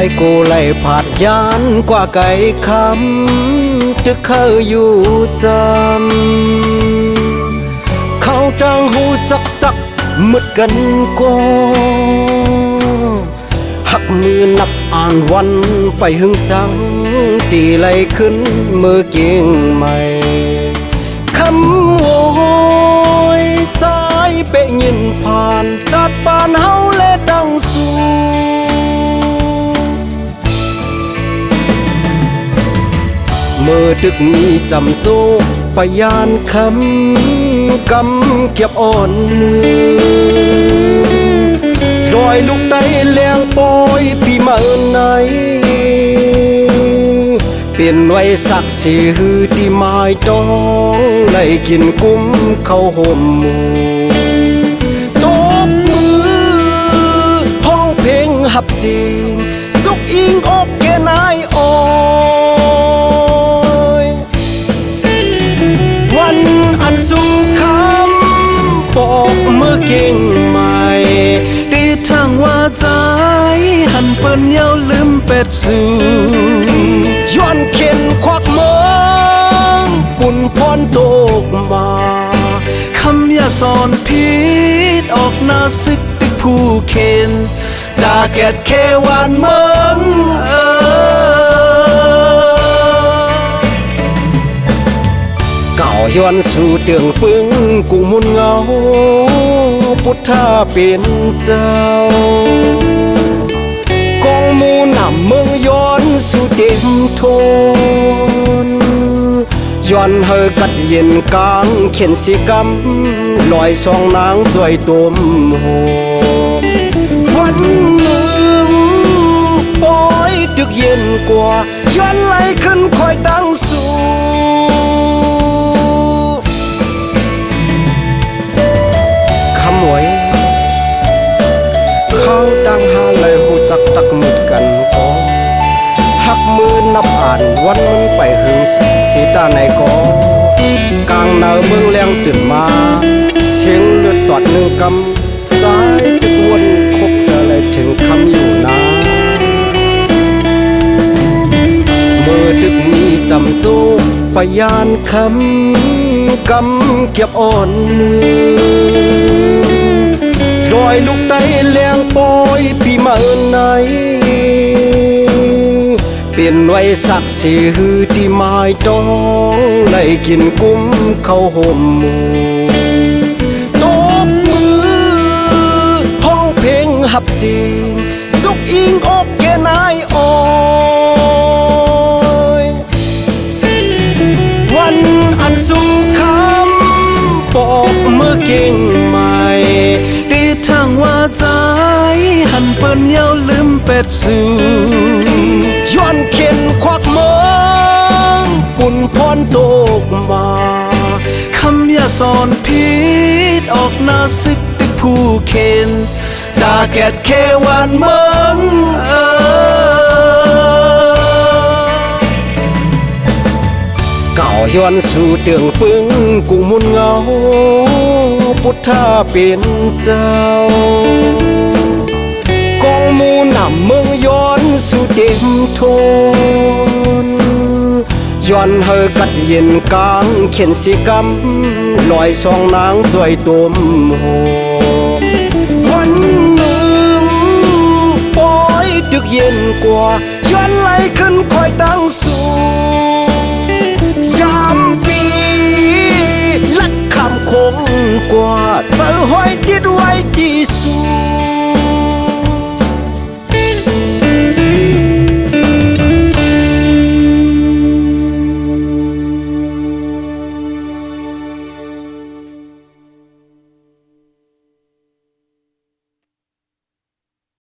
ายกูไล่ผาดยานกว่าไก่คำตึกเคยอยู่จำเขาจังหูจักตักมึดกันก็หักมือนับอ่านวันไปหึงสังตีไหลขึ้นมือเก่งใหม่คำโวยใจเปะยินผ่านจัดปานเฮาและดังสู่มือตึกมีสำสู้ปยานคำกำเก็บอ่อนรอยลูกไตเลี้ยงปอยปีมาไหนเปลี่ยนไว้สักสีหือที่ไม้ดองไล่กินกุ้มเข้าห่มหมู่ตบมือห้องเพลงหับจริงจุกอิงอกแกนายอ่อยวันอันสู่คำบอกมือเก่งใหม่ดีทางว่าใจหันเปิ้นเย้าลืมเป็ดสู่ย้อนเข็นควักเมืองปุ่นพรตกมาคำอย่าสอนพิษออกหน้าซึกติดผู้เข็นดาแกดแค่วานเมืองเก่าย้อนสู่เตืองปึงกุมุนเงาพุทธาเป็นเจ้ากองมูนำเมืองย้อนสู่เต็มทนย้อนเฮอกัดเย็นกลางเขียนสีกำลอยสองนางจอยตมโหวันหนึ่งปอยดึกเย็นกว่าย้อนไหลขึ้นคอยตั้งสู่เขาดังหาเลยหูจักตักมืดกันก็หักมือนับอ่านวันมันไปหึงสีตาในก็กลางนาเมืองแรงตื่นมาเสียงเลือดตอดหนึ่งกำใจตึกวนคบจะเลยถึงคำอยู่นามือตึกมีสำสู้ปยานคำกำเก็บอ่อนรอยลูกไตเลี้ยงปอยปีมาไหนเปลี่ยนไว้สักสีหือที่ไม้ดองไล่กินกุ้มเข้าห่มหมู่ตบมือห้องเพลงหับจริงจุกอิงอกแกนายอ่อยวันอันสู่คำบอกมือเก่งใหม่ทางว่าใจหันเปิ้นเย้าลืมเป็ดสู่ย้อนเข็นควักเมืองปุ่นพรตกมาคำอย่าสอนพิษออกหน้าซึกติดผู้เข็นดาแกดแค่วานเมืองเก่าย้อนสู่เตืองปึงกุมุนเงาพุทธาเป็นเจ้ากองมูนำเมืองย้อนสู่เต็มทนย้อนเฮอกัดเย็นกลางเขียนสีกำลอยสองนางจอยตมโหวันหนึ่งปอยดึกเย็นกว่าย้อนไหลขึ้นคอยตั้งสู่